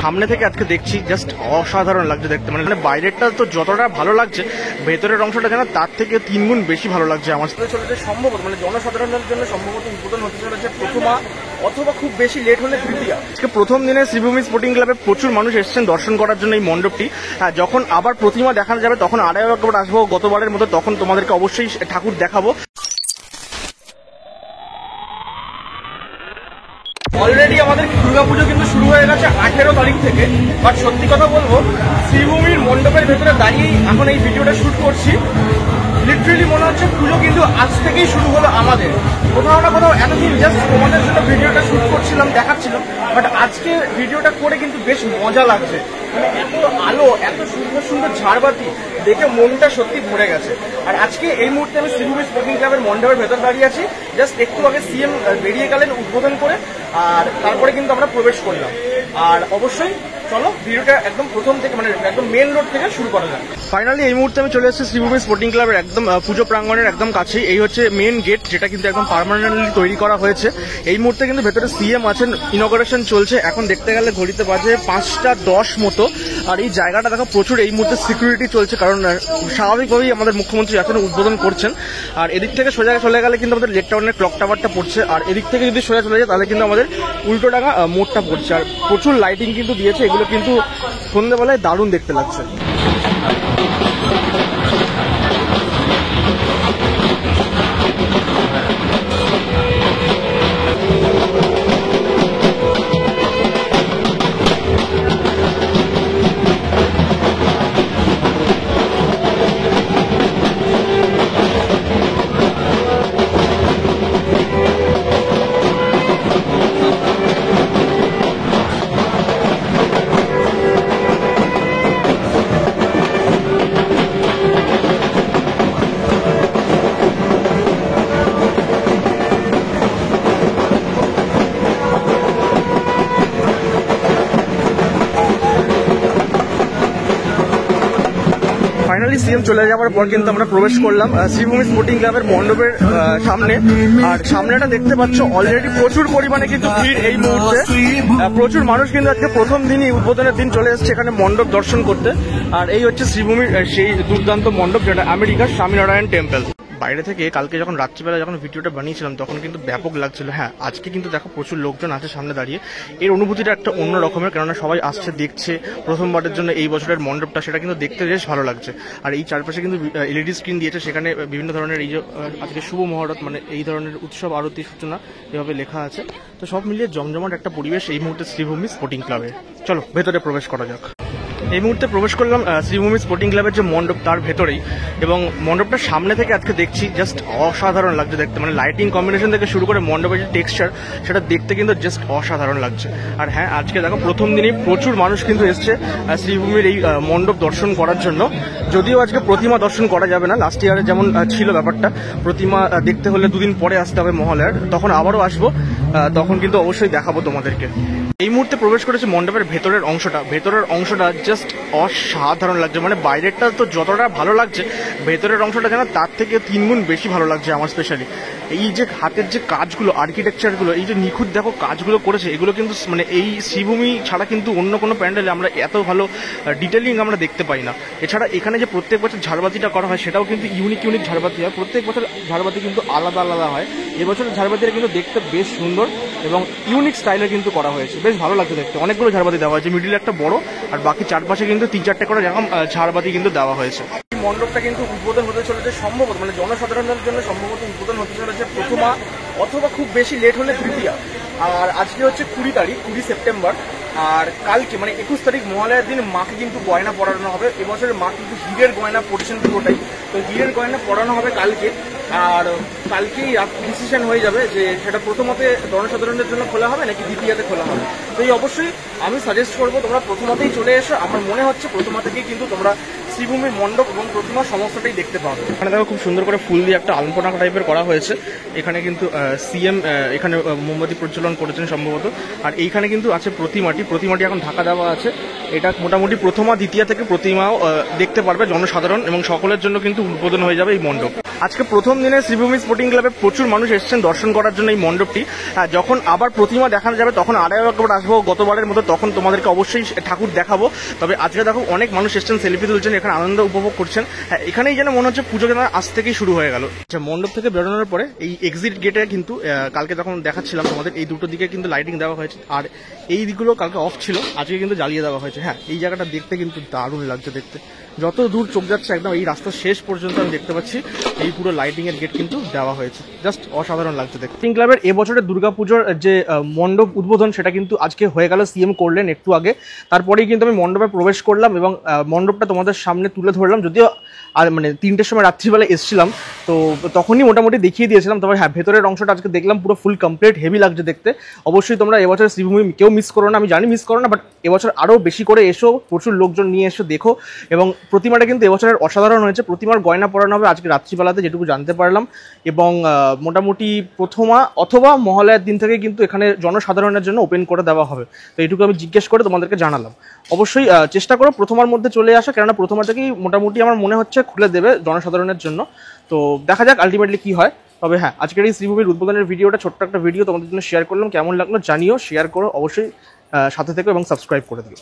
সামনে থেকে আজকে দেখছি জাস্ট অসাধারণ লাগছে দেখতে, মানে বাইরেটা তো যতটা ভালো লাগছে ভেতরের অংশটা যেন তার থেকে 3 গুণ বেশি ভালো লাগছে আমার। চলেছে সম্ভবত মানে জনসাধারণের জন্য সম্ভবত উদ্বোধন হতে চলেছে প্রথমা অথবা খুব বেশি লেট হলে তৃতীয়া। আজকে প্রথম দিনে শ্রীভূমি স্পোর্টিং ক্লাবে প্রচুর মানুষ এসেছেন দর্শন করার জন্য এই মণ্ডপটি। যখন আবার প্রতিমা দেখানো যাবে তখন আড়াই একবার আসবো গতবারের মতো, তখন তোমাদেরকে অবশ্যই ঠাকুর দেখাবো। অলরেডি আমাদের দুর্গাপুজো কিন্তু শুরু হয়ে গেছে 18 তারিখ থেকে। বাট সত্যি কথা বলবো, শ্রীভূমির মণ্ডপের ভেতরে দাঁড়িয়েই এখন এই ভিডিওটা শুট করছি। লিটারেলি মনে হচ্ছে পুজো কিন্তু আজ থেকেই শুরু হলো আমাদের। কোথাও না কোথাও এতদিন জাস্ট তোমাদের জন্য ভিডিওটা শুট করছিলাম, দেখাচ্ছিলাম, বাট আজকে ভিডিওটা করে কিন্তু বেশ মজা লাগছে। মানে এত আলো, এত সুন্দর সুন্দর ঝাড়বাতি দেখে মনটা সত্যি ভরে গেছে। আর আজকে এই মুহূর্তে আমি শ্রীভূমি স্পোর্টিং ক্লাবের মণ্ডপের ভেতর দাঁড়িয়ে আছি। জাস্ট একটু আগে সিএম বেরিয়ে গেলেন উদ্বোধন করে, আর তারপরে কিন্তু আমরা প্রবেশ করলাম। আর অবশ্যই চলো ভিডিওটা একদম প্রথম থেকে মানে একদম মেন রোড থেকে শুরু করা যাক। ফাইনালি এই মুহূর্তে আমি চলে এসেছি শ্রীভূমি স্পোর্টিং ক্লাবের একদম পুজো প্রাঙ্গণের একদম কাছেই। এই হচ্ছে মেন গেট, যেটা কিন্তু একদম পার্মানেন্টলি তৈরি করা হয়েছে। এই মুহূর্তে কিন্তু ভেতরে সিএম আছেন, ইনঅগারেশন চলছে। এখন দেখতে গেলে ঘড়িতে বাজে 5:10 মতো। আর এই জায়গাটা দেখো প্রচুর এই মুহূর্তে সিকিউরিটি চলছে, কারণ স্বাভাবিকভাবেই আমাদের মুখ্যমন্ত্রী এখন উদ্বোধন করছেন। আর এদিক থেকে সোজা চলে গেলে কিন্তু আমাদের লেক টাউনের ক্লক টাওয়ারটা পড়ছে, আর এদিক থেকে যদি সোজা চলে যায় তাহলে কিন্তু আমাদের উল্টোডাঙ্গা মোড়টা পড়ছে। আর প্রচুর লাইটিং কিন্তু দিয়েছে, এগুলো কিন্তু সন্ধ্যেবেলায় দারুণ দেখতে লাগছে। ফাইনালি সিএম চলে যাওয়ার পর কিন্তু আমরা প্রবেশ করলাম শ্রীভূমি স্পোর্টিং ক্লাবের মণ্ডপের সামনে। আর সামনেটা দেখতে পাচ্ছ অলরেডি প্রচুর পরিমাণে কিন্তু ভিড় এই মুহূর্তে। প্রচুর মানুষ কিন্তু আজকে প্রথম দিনই উদ্বোধনের দিন চলে এসেছে এখানে মণ্ডপ দর্শন করতে। আর এই হচ্ছে শ্রীভূমির সেই দুর্দান্ত মণ্ডপ, যেটা আমেরিকার স্বামীনারায়ণ টেম্পল। বাইরে থেকে কালকে যখন রাত্রিবেলা যখন ভিডিওটা বানিয়েছিলাম তখন কিন্তু ব্যাপক লাগছিল। হ্যাঁ, আজকে কিন্তু দেখো প্রচুর লোকজন আছে সামনে দাঁড়িয়ে। এর অনুভূতিটা একটা অন্য রকমের, কেননা সবাই আসছে দেখছে প্রথমবারের জন্য এই বছরের মণ্ডপটা, সেটা কিন্তু দেখতে বেশ ভালো লাগছে। আর এই চারপাশে কিন্তু এলইডি স্ক্রিন দিয়েছে, সেখানে বিভিন্ন ধরনের এই যে আজকে শুভ মহরত মানে এই ধরনের উৎসব আরতি সূচনা এভাবে লেখা আছে। তো সব মিলিয়ে জমজমাট একটা পরিবেশ এই মুহূর্তে শ্রীভূমি স্পোর্টিং ক্লাবে। চলো ভেতরে প্রবেশ করা যাক। এই মুহূর্তে প্রবেশ করলাম শ্রীভূমি স্পোর্টিং ক্লাবের যে মণ্ডপ তার ভেতরেই, এবং মণ্ডপটার সামনে থেকে আজকে দেখছি জাস্ট অসাধারণ লাগছে দেখতে। মানে লাইটিং কম্বিনেশন থেকে শুরু করে মণ্ডপের যে টেক্সচার সেটা দেখতে কিন্তু জাস্ট অসাধারণ লাগছে। আর হ্যাঁ, আজকে দেখো প্রথম দিনই প্রচুর মানুষ কিন্তু এসছে শ্রীভূমির এই মণ্ডপ দর্শন করার জন্য। যদিও আজকে প্রতিমা দর্শন করা যাবে না, লাস্ট ইয়ারে যেমন ছিল ব্যাপারটা, প্রতিমা দেখতে হলে 2 দিন পরে আসতে হবে মহালয়ার, তখন আবারও আসবো, তখন কিন্তু অবশ্যই দেখাবো তোমাদেরকে। এই মুহূর্তে প্রবেশ করেছে মণ্ডপের ভেতরের অংশটা জাস্ট অসাধারণ লাগছে। মানে বাইরেটা তো যতটা ভালো লাগছে ভেতরের অংশটা যেন তার থেকে 3 গুণ বেশি ভালো লাগছে আমার। স্পেশালি এই যে হাতের যে কাজগুলো, আর্কিটেকচারগুলো, এই যে নিখুঁত দেখো কাজগুলো করেছে, এগুলো কিন্তু মানে এই শ্রীভূমি ছাড়া কিন্তু অন্য কোনো প্যান্ডেলে আমরা এত ভালো ডিটেলিং আমরা দেখতে পাই না। এছাড়া এখানে যে প্রত্যেক বছর ঝাড়বাতিটা করা হয় সেটাও কিন্তু ইউনিক ঝাড়বাতি হয়। প্রত্যেক বছর ঝাড়বাতি কিন্তু আলাদা আলাদা হয়। এবছরের ঝাড়বাতিটা কিন্তু দেখতে বেশ সুন্দর এবং ইউনিক স্টাইলে কিন্তু করা হয়েছে, বেশ ভালো লাগছে দেখতে। অনেকগুলো ঝাড়বাতি দেওয়া হয়েছে, মিডিলে একটা বড়, আর বাকি চারপাশে কিন্তু 3-4টে করে এরকম ঝাড়বাতি কিন্তু দেওয়া হয়েছে। মণ্ডপটা কিন্তু উদ্বোধন হতে চলেছে সম্ভবত মানে জনসাধারণের জন্য সম্ভবত উদ্বোধন হতে চলেছে প্রথমা অথবা খুব বেশি লেট হলে তৃতীয়া। আর আজকে হচ্ছে 20 সেপ্টেম্বর। আর কালকে মানে 21 তারিখ মহালয়ার দিন মাকে কিন্তু গয়না পরানো হবে। এবছরের মা কিন্তু হীরের গয়না পড়েছেন পুরোটাই, তো হীরের গয়না পরানো হবে কালকে। আর কালকেই ডিসিশন হয়ে যাবে যে সেটা প্রথমতে জনসাধারণের জন্য খোলা হবে নাকি দ্বিতীয়াতে খোলা হবে। তো এই অবশ্যই আমি সাজেস্ট করবো তোমরা প্রথমাতেই চলে এসো। আমার মনে হচ্ছে প্রথমা থেকেই কিন্তু তোমরা শ্রীভূমির মণ্ডপ এবং প্রতিমা সমস্তটাই দেখতে পাবে। এখানে দেখো খুব সুন্দর করে ফুল দিয়ে একটা আলপনা টাইপের করা হয়েছে। এখানে কিন্তু সিএম এখানে মোমবাতি প্রজ্বলন করেছেন সম্ভবত। আর এইখানে কিন্তু আছে প্রতিমাটি এখন ঢাকা দেওয়া আছে। এটা মোটামুটি প্রথমা দ্বিতীয়া থেকে প্রতিমাও দেখতে পারবে জনসাধারণ, এবং সকলের জন্য কিন্তু উদ্বোধন হয়ে যাবে এই মণ্ডপ। আজকে প্রথম দিনে শ্রীভূমি স্পোর্টিং ক্লাবে প্রচুর মানুষ এসেছেন দর্শন করার জন্য এই মণ্ডপটি। যখন আবার প্রতিমা দেখানো যাবে তখন আরও একবার আসবো গতবারের মতো, তখন তোমাদেরকে অবশ্যই ঠাকুর দেখাবো। তবে আজকে দেখো অনেক মানুষ এসেছেন, সেলফি তুলছেন, এখানে আনন্দ উপভোগ করছেন। এখানেই যেন মনে হচ্ছে পুজো যেন আজ থেকেই শুরু হয়ে গেল। আচ্ছা, মণ্ডপ থেকে বেরোনোর পরে এই এক্সিট গেটে কিন্তু কালকে যখন দেখাচ্ছিলাম তোমাদের, এই দুটো দিকে কিন্তু লাইটিং দেওয়া হয়েছে, আর এই দিকগুলো কালকে অফ ছিল, আজকে কিন্তু জ্বালিয়ে দেওয়া হয়েছে। হ্যাঁ, এই জায়গাটা দেখতে কিন্তু দারুণ লাগছে দেখতে, যত দূর চোখ যাচ্ছে একদম এই রাস্তার শেষ পর্যন্ত আমি দেখতে পাচ্ছি এই পুরো লাইটিং এর গেট কিন্তু দেওয়া হয়েছে, জাস্ট অসাধারণ লাগছে দেখতে। স্পোর্টিং ক্লাবের এবছরের দুর্গাপুজোর যে মণ্ডপ উদ্বোধন সেটা কিন্তু আজকে হয়ে গেল, সিএম করলেন একটু আগে। তারপরেই কিন্তু আমি মণ্ডপে প্রবেশ করলাম এবং মণ্ডপটা তোমাদের সামনে তুলে ধরলাম, যদিও আর মানে 3টের সময় রাত্রিবেলা এসেছিলাম, তো তখনই মোটামুটি দেখিয়ে দিয়েছিলাম। তবে হ্যাঁ, ভেতরের অংশটা আজকে দেখলাম পুরো ফুল কমপ্লিট, হেভি লাগছে দেখতে। অবশ্যই তোমরা এবছর শ্রীভূমি কেউ মিস করো না, আমি জানি মিস করো না, বাট এবছর আরও বেশি করে এসো, প্রচুর লোকজন নিয়ে এসো, দেখো। এবং প্রতিমাটা কিন্তু এবছরের অসাধারণ হয়েছে, প্রতিমার গয়না পরানো হবে আজকে রাত্রিবেলাতে যেটুকু জানতে পারলাম। এবং মোটামুটি প্রথমা অথবা মহালয়ার দিন থেকে কিন্তু এখানে জনসাধারণের জন্য ওপেন করে দেওয়া হবে, তো এইটুকু আমি জিজ্ঞেস করে তোমাদেরকে জানালাম। অবশ্যই চেষ্টা করো প্রথমার মধ্যে চলে আসা, কেননা প্রথমা থেকেই মোটামুটি আমার মনে হচ্ছে খুলে দেবে জনসাধারণের জন্য, তো দেখা যাক আলটিমেটলি কি হয়। তবে হ্যাঁ, আজকের এই শ্রীভূমির উদ্বোধনের ভিডিওটা, ছোট্ট একটা ভিডিও তোমাদের জন্য শেয়ার করলাম, কেমন লাগলো জানিও, শেয়ার করো অবশ্যই, সাথে থেকো এবং সাবস্ক্রাইব করে দিও।